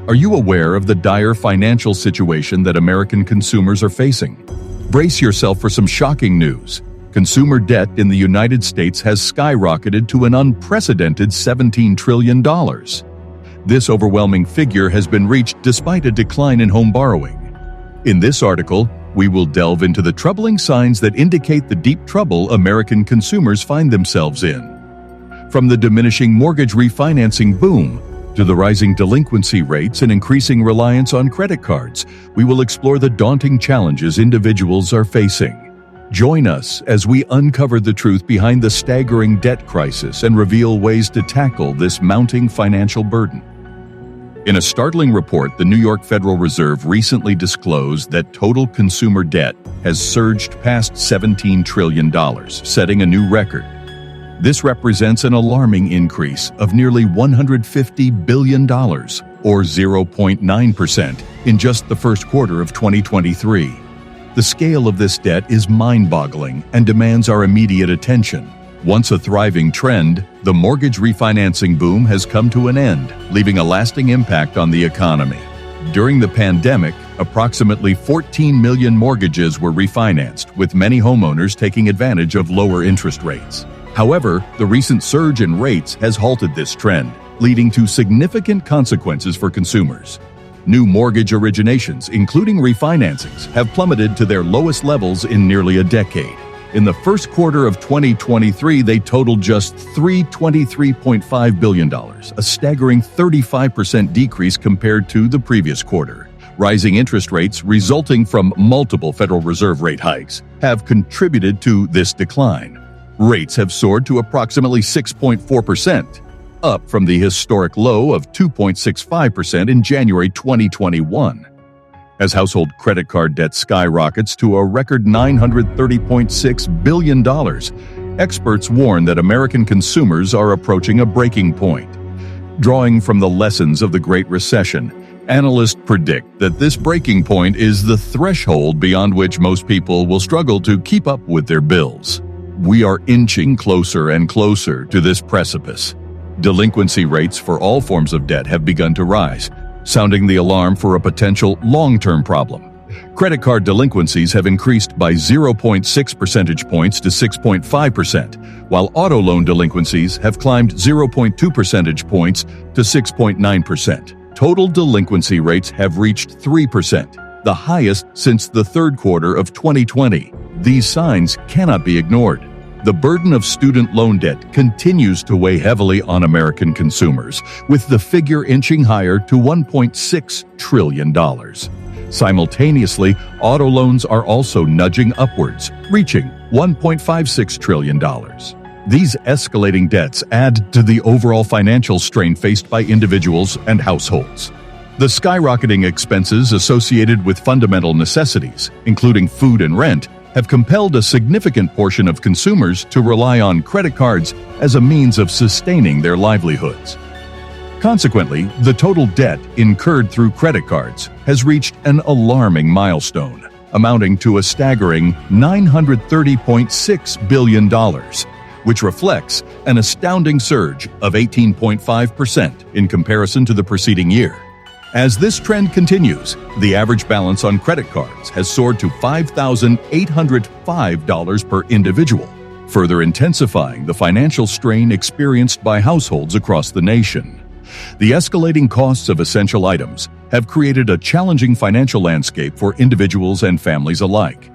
Are you aware of the dire financial situation that American consumers are facing? Brace yourself for some shocking news. Consumer debt in the United States has skyrocketed to an unprecedented $17 trillion. This overwhelming figure has been reached despite a decline in home borrowing. In this article, we will delve into the troubling signs that indicate the deep trouble American consumers find themselves in. From the diminishing mortgage refinancing boom to the rising delinquency rates and increasing reliance on credit cards, we will explore the daunting challenges individuals are facing. Join us as we uncover the truth behind the staggering debt crisis and reveal ways to tackle this mounting financial burden. In a startling report, the New York Federal Reserve recently disclosed that total consumer debt has surged past $17 trillion, setting a new record. This represents an alarming increase of nearly $150 billion, or 0.9%, in just the first quarter of 2023. The scale of this debt is mind-boggling and demands our immediate attention. Once a thriving trend, the mortgage refinancing boom has come to an end, leaving a lasting impact on the economy. During the pandemic, approximately 14 million mortgages were refinanced, with many homeowners taking advantage of lower interest rates. However, the recent surge in rates has halted this trend, leading to significant consequences for consumers. New mortgage originations, including refinancings, have plummeted to their lowest levels in nearly a decade. In the first quarter of 2023, they totaled just $23.5 billion, a staggering 35% decrease compared to the previous quarter. Rising interest rates resulting from multiple Federal Reserve rate hikes have contributed to this decline. Rates have soared to approximately 6.4%, up from the historic low of 2.65% in January 2021. As household credit card debt skyrockets to a record $930.6 billion, experts warn that American consumers are approaching a breaking point. Drawing from the lessons of the Great Recession, analysts predict that this breaking point is the threshold beyond which most people will struggle to keep up with their bills. We are inching closer and closer to this precipice. Delinquency rates for all forms of debt have begun to rise, sounding the alarm for a potential long-term problem. Credit card delinquencies have increased by 0.6 percentage points to 6.5%, while auto loan delinquencies have climbed 0.2 percentage points to 6.9%. Total delinquency rates have reached 3%, the highest since the third quarter of 2020. These signs cannot be ignored. The burden of student loan debt continues to weigh heavily on American consumers, with the figure inching higher to $1.6 trillion. Simultaneously, auto loans are also nudging upwards, reaching $1.56 trillion. These escalating debts add to the overall financial strain faced by individuals and households. The skyrocketing expenses associated with fundamental necessities, including food and rent, have compelled a significant portion of consumers to rely on credit cards as a means of sustaining their livelihoods. Consequently, the total debt incurred through credit cards has reached an alarming milestone, amounting to a staggering $930.6 billion, which reflects an astounding surge of 18.5% in comparison to the preceding year. As this trend continues, the average balance on credit cards has soared to $5,805 per individual, further intensifying the financial strain experienced by households across the nation. The escalating costs of essential items have created a challenging financial landscape for individuals and families alike.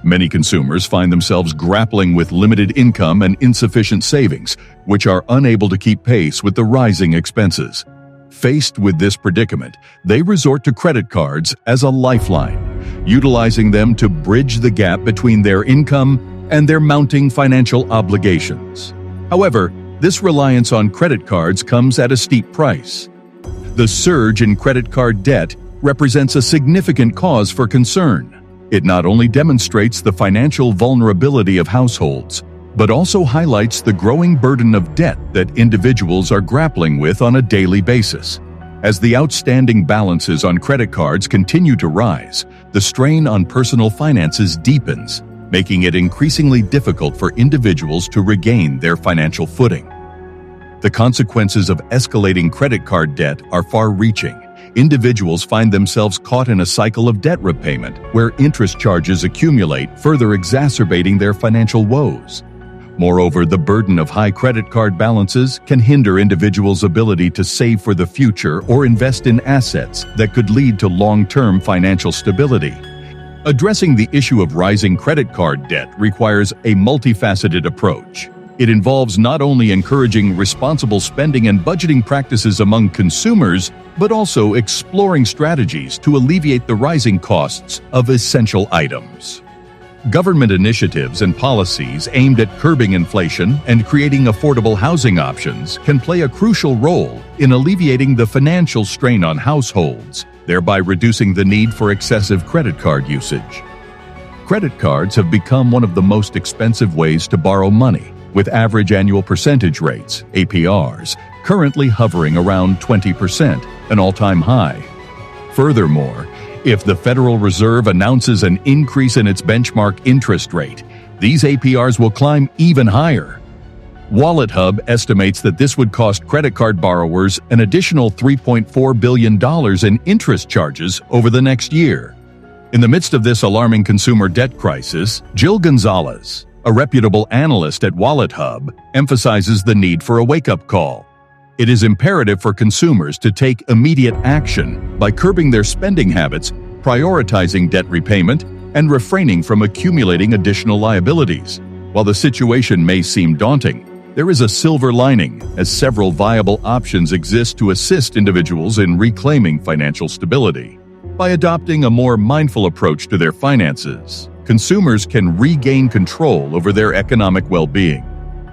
Many consumers find themselves grappling with limited income and insufficient savings, which are unable to keep pace with the rising expenses. Faced with this predicament, they resort to credit cards as a lifeline, utilizing them to bridge the gap between their income and their mounting financial obligations. However, this reliance on credit cards comes at a steep price. The surge in credit card debt represents a significant cause for concern. It not only demonstrates the financial vulnerability of households, but also highlights the growing burden of debt that individuals are grappling with on a daily basis. As the outstanding balances on credit cards continue to rise, the strain on personal finances deepens, making it increasingly difficult for individuals to regain their financial footing. The consequences of escalating credit card debt are far-reaching, individuals find themselves caught in a cycle of debt repayment where interest charges accumulate, further exacerbating their financial woes. Moreover, the burden of high credit card balances can hinder individuals' ability to save for the future or invest in assets that could lead to long-term financial stability. Addressing the issue of rising credit card debt requires a multifaceted approach. It involves not only encouraging responsible spending and budgeting practices among consumers, but also exploring strategies to alleviate the rising costs of essential items. Government initiatives and policies aimed at curbing inflation and creating affordable housing options can play a crucial role in alleviating the financial strain on households, thereby reducing the need for excessive credit card usage. Credit cards have become one of the most expensive ways to borrow money, with average annual percentage rates, APRs, currently hovering around 20%, an all-time high. Furthermore, if the Federal Reserve announces an increase in its benchmark interest rate, these APRs will climb even higher. WalletHub estimates that this would cost credit card borrowers an additional $3.4 billion in interest charges over the next year. In the midst of this alarming consumer debt crisis, Jill Gonzalez, a reputable analyst at WalletHub, emphasizes the need for a wake-up call. It is imperative for consumers to take immediate action by curbing their spending habits, prioritizing debt repayment, and refraining from accumulating additional liabilities. While the situation may seem daunting, there is a silver lining, as several viable options exist to assist individuals in reclaiming financial stability. By adopting a more mindful approach to their finances, consumers can regain control over their economic well-being.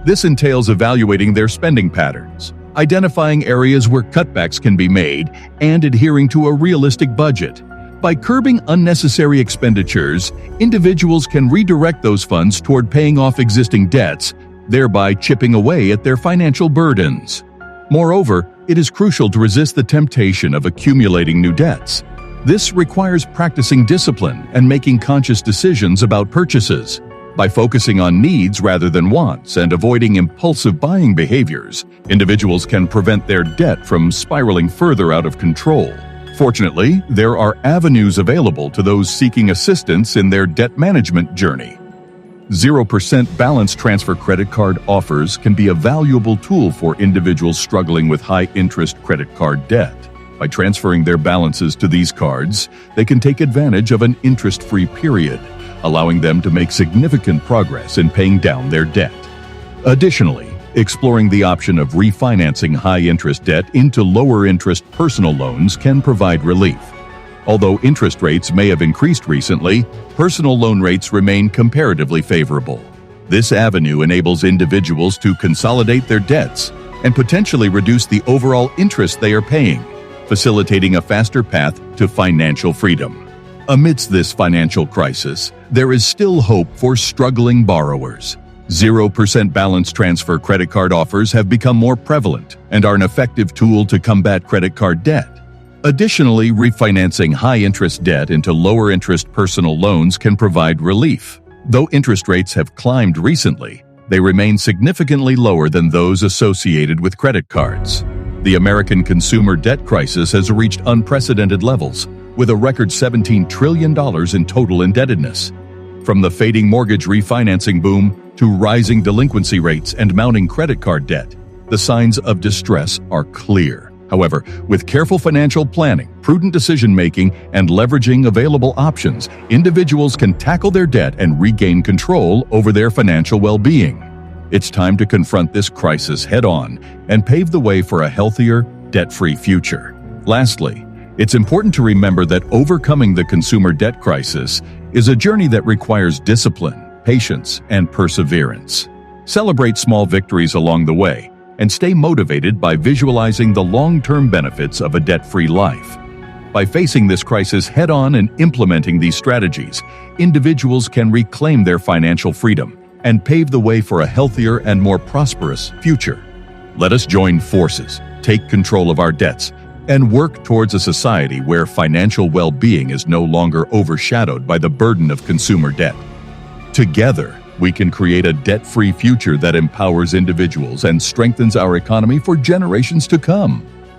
This entails evaluating their spending patterns, identifying areas where cutbacks can be made, and adhering to a realistic budget. By curbing unnecessary expenditures, individuals can redirect those funds toward paying off existing debts, thereby chipping away at their financial burdens. Moreover, it is crucial to resist the temptation of accumulating new debts. This requires practicing discipline and making conscious decisions about purchases. By focusing on needs rather than wants and avoiding impulsive buying behaviors, individuals can prevent their debt from spiraling further out of control. Fortunately, there are avenues available to those seeking assistance in their debt management journey. 0% balance transfer credit card offers can be a valuable tool for individuals struggling with high-interest credit card debt. By transferring their balances to these cards, they can take advantage of an interest-free period, allowing them to make significant progress in paying down their debt. Additionally, exploring the option of refinancing high-interest debt into lower-interest personal loans can provide relief. Although interest rates may have increased recently, personal loan rates remain comparatively favorable. This avenue enables individuals to consolidate their debts and potentially reduce the overall interest they are paying, facilitating a faster path to financial freedom. Amidst this financial crisis, there is still hope for struggling borrowers. 0% balance transfer credit card offers have become more prevalent and are an effective tool to combat credit card debt. Additionally, refinancing high-interest debt into lower-interest personal loans can provide relief. Though interest rates have climbed recently, they remain significantly lower than those associated with credit cards. The American consumer debt crisis has reached unprecedented levels, with a record $17 trillion in total indebtedness. From the fading mortgage refinancing boom to rising delinquency rates and mounting credit card debt, the signs of distress are clear. However, with careful financial planning, prudent decision-making, and leveraging available options, individuals can tackle their debt and regain control over their financial well-being. It's time to confront this crisis head-on and pave the way for a healthier, debt-free future. Lastly, it's important to remember that overcoming the consumer debt crisis is a journey that requires discipline, patience, and perseverance. Celebrate small victories along the way and stay motivated by visualizing the long-term benefits of a debt-free life. By facing this crisis head-on and implementing these strategies, individuals can reclaim their financial freedom and pave the way for a healthier and more prosperous future. Let us join forces, take control of our debts, and work towards a society where financial well-being is no longer overshadowed by the burden of consumer debt. Together, we can create a debt-free future that empowers individuals and strengthens our economy for generations to come.